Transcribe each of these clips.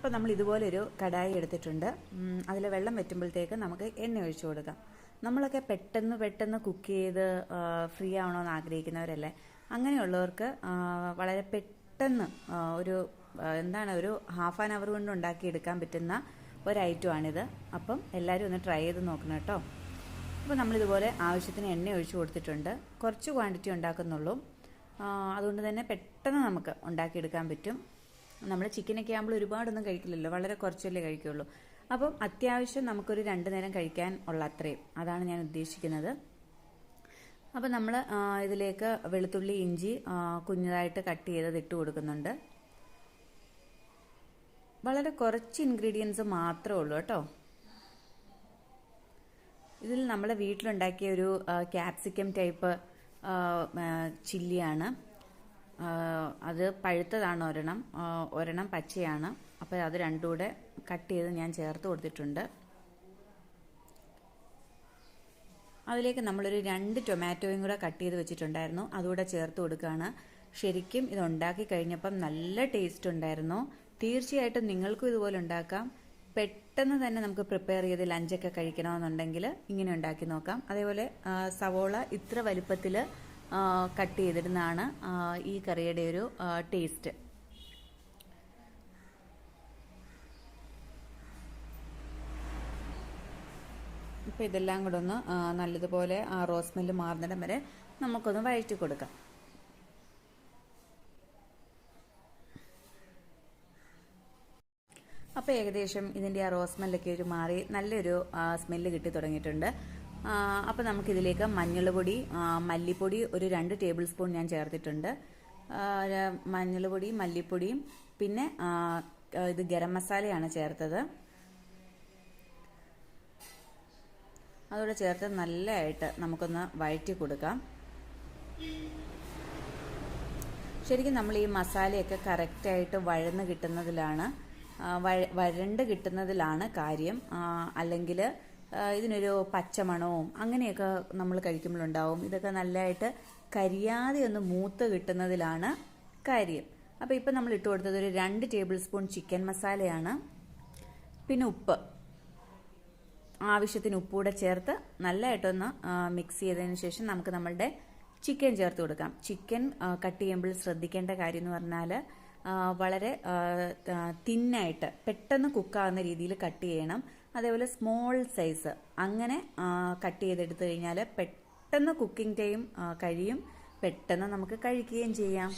അപ്പോൾ നമ്മൾ ഇതുപോലെ ഒരു കടായി എടുത്തിട്ടുണ്ട്. അതിൽ വെള്ളം വറ്റുമ്പോഴത്തേക്ക് നമുക്ക് എണ്ണ ഒഴിച്ചു കൊടുക്കാം. നമ്മളൊക്കെ പെട്ടെന്ന് കുക്ക് ചെയ്ത് ഫ്രീ ആവണമെന്ന് ആഗ്രഹിക്കുന്നവരല്ലേ. അങ്ങനെയുള്ളവർക്ക് വളരെ പെട്ടെന്ന് ഒരു ഒരു ഹാഫ് ആൻ അവർ കൊണ്ട് ഉണ്ടാക്കിയെടുക്കാൻ പറ്റുന്ന ഒരു ഐറ്റമാണിത്. അപ്പം എല്ലാവരും ഒന്ന് ട്രൈ ചെയ്ത് നോക്കണം കേട്ടോ. അപ്പോൾ നമ്മളിതുപോലെ ആവശ്യത്തിന് എണ്ണ ഒഴിച്ചു കൊടുത്തിട്ടുണ്ട്. കുറച്ച് ക്വാണ്ടിറ്റി ഉണ്ടാക്കുന്നുള്ളൂ. അതുകൊണ്ട് തന്നെ പെട്ടെന്ന് നമുക്ക് ഉണ്ടാക്കിയെടുക്കാൻ പറ്റും. നമ്മൾ ചിക്കനൊക്കെ ആകുമ്പോൾ ഒരുപാടൊന്നും കഴിക്കില്ലല്ലോ, വളരെ കുറച്ചല്ലേ കഴിക്കുള്ളൂ. അപ്പം അത്യാവശ്യം നമുക്കൊരു 2 നേരം കഴിക്കാൻ ഉള്ള അത്രയും, അതാണ് ഞാൻ ഉദ്ദേശിക്കുന്നത്. അപ്പം നമ്മൾ ഇതിലേക്ക് വെളുത്തുള്ളി ഇഞ്ചി കുഞ്ഞതായിട്ട് കട്ട് ചെയ്തത് ഇട്ട് കൊടുക്കുന്നുണ്ട്. വളരെ കുറച്ച് ഇൻഗ്രീഡിയൻസ് മാത്രമേ ഉള്ളൂ കേട്ടോ. ഇതിൽ നമ്മൾ വീട്ടിലുണ്ടാക്കിയ ഒരു ക്യാപ്സിക്കം ടൈപ്പ് ചില്ലിയാണ്. അത് പഴുത്തതാണ് ഒരെണ്ണം പച്ചയാണ്. അപ്പോൾ അത് രണ്ടും കൂടെ കട്ട് ചെയ്ത് ഞാൻ ചേർത്ത് കൊടുത്തിട്ടുണ്ട്. അതിലേക്ക് നമ്മളൊരു 2 ടൊമാറ്റോയും കൂടെ കട്ട് ചെയ്ത് വെച്ചിട്ടുണ്ടായിരുന്നു, അതുകൂടെ ചേർത്ത് കൊടുക്കുകയാണ്. ശരിക്കും ഇത് ഉണ്ടാക്കി കഴിഞ്ഞപ്പം നല്ല ടേസ്റ്റ് ഉണ്ടായിരുന്നു. തീർച്ചയായിട്ടും നിങ്ങൾക്കും ഇതുപോലെ ഉണ്ടാക്കാം. പെട്ടെന്ന് തന്നെ നമുക്ക് പ്രിപ്പയർ ചെയ്ത് ലഞ്ചൊക്കെ കഴിക്കണമെന്നുണ്ടെങ്കിൽ ഇങ്ങനെ ഉണ്ടാക്കി നോക്കാം. അതേപോലെ സവോള ഇത്ര വലുപ്പത്തിൽ കട്ട് ചെയ്തിടുന്നതാണ് ഈ കറിയുടെ ഒരു ടേസ്റ്റ്. ഇപ്പോൾ ഇതെല്ലാം കൂടെ ഒന്ന് നല്ലതുപോലെ റോസ് സ്മെല്ല് മാറുന്നിടം വരെ നമുക്കൊന്ന് വഴറ്റി കൊടുക്കാം. അപ്പോൾ ഏകദേശം ഇതിൻ്റെ ആ റോസ് സ്മെല്ലൊക്കെ ഒരു മാറി നല്ലൊരു സ്മെല്ല് കിട്ടി തുടങ്ങിയിട്ടുണ്ട്. അപ്പോൾ നമുക്കിതിലേക്ക് മഞ്ഞൾപ്പൊടി മല്ലിപ്പൊടി ഒരു 2 ടേബിൾ സ്പൂൺ ഞാൻ ചേർത്തിട്ടുണ്ട്. മഞ്ഞൾപ്പൊടി മല്ലിപ്പൊടിയും പിന്നെ ഇത് ഗരം മസാലയാണ് ചേർത്തത്. അതോടെ ചേർത്ത് നല്ലതായിട്ട് നമുക്കൊന്ന് വഴറ്റി കൊടുക്കാം. ശരിക്കും നമ്മൾ ഈ മസാലയൊക്കെ കറക്റ്റായിട്ട് വഴന്ന് കിട്ടുന്നതിലാണ് വരണ്ട് കിട്ടുന്നതിലാണ് കാര്യം. അല്ലെങ്കിൽ ഇതിനൊരു പച്ചമണവും അങ്ങനെയൊക്കെ നമ്മൾ കഴിക്കുമ്പോഴുണ്ടാവും. ഇതൊക്കെ നല്ലതായിട്ട് കരിയാതെ ഒന്ന് മൂത്ത് കിട്ടുന്നതിലാണ് കാര്യം. അപ്പോൾ ഇപ്പം നമ്മൾ ഇട്ട് കൊടുത്തത് ഒരു 2 ടേബിൾ സ്പൂൺ ചിക്കൻ മസാലയാണ്. പിന്നെ ഉപ്പ്, ആവശ്യത്തിന് ഉപ്പൂടെ ചേർത്ത് നല്ലതായിട്ടൊന്ന് മിക്സ് ചെയ്തതിന് ശേഷം നമുക്ക് നമ്മളുടെ ചിക്കൻ ചേർത്ത് കൊടുക്കാം. ചിക്കൻ കട്ട് ചെയ്യുമ്പോൾ ശ്രദ്ധിക്കേണ്ട കാര്യം എന്ന് പറഞ്ഞാൽ വളരെ തിന്നായിട്ട് പെട്ടെന്ന് കുക്കാവുന്ന രീതിയിൽ കട്ട് ചെയ്യണം. അതേപോലെ സ്മോൾ സൈസ് അങ്ങനെ കട്ട് ചെയ്തെടുത്തു കഴിഞ്ഞാൽ പെട്ടെന്ന് കുക്കിംഗ് ടൈം കഴിയും, പെട്ടെന്ന് നമുക്ക് കഴിക്കുകയും ചെയ്യാം.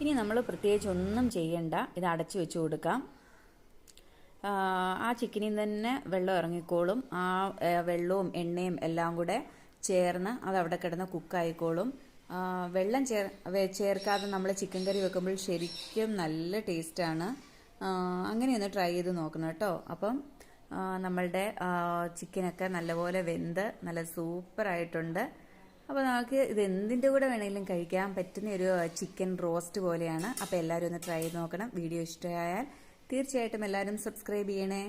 ഇനി നമ്മൾ പ്രത്യേകിച്ച് ഒന്നും ചെയ്യണ്ട, ഇത് അടച്ചു വെച്ച് കൊടുക്കാം. ആ ചിക്കനിൽ തന്നെ വെള്ളം ഇറങ്ങിക്കോളും. ആ വെള്ളവും എണ്ണയും എല്ലാം കൂടെ ചേർന്ന് അത് അവിടെ കിടന്ന് കുക്കായിക്കോളും. വെള്ളം ചേർക്കാതെ നമ്മൾ ചിക്കൻ കറി വെക്കുമ്പോൾ ശരിക്കും നല്ല ടേസ്റ്റാണ്. അങ്ങനെയൊന്ന് ട്രൈ ചെയ്ത് നോക്കണം കേട്ടോ. അപ്പം നമ്മളുടെ ചിക്കനൊക്കെ നല്ലപോലെ വെന്ത് നല്ല സൂപ്പറായിട്ടുണ്ട്. അപ്പോൾ നമുക്ക് ഇത് എന്തിൻ്റെ കൂടെ വേണമെങ്കിലും കഴിക്കാൻ പറ്റുന്ന ഒരു ചിക്കൻ റോസ്റ്റ് പോലെയാണ്. അപ്പോൾ എല്ലാവരും ഒന്ന് ട്രൈ ചെയ്ത് നോക്കണം. വീഡിയോ ഇഷ്ടമായാൽ തീർച്ചയായിട്ടും എല്ലാവരും സബ്സ്ക്രൈബ് ചെയ്യണേ.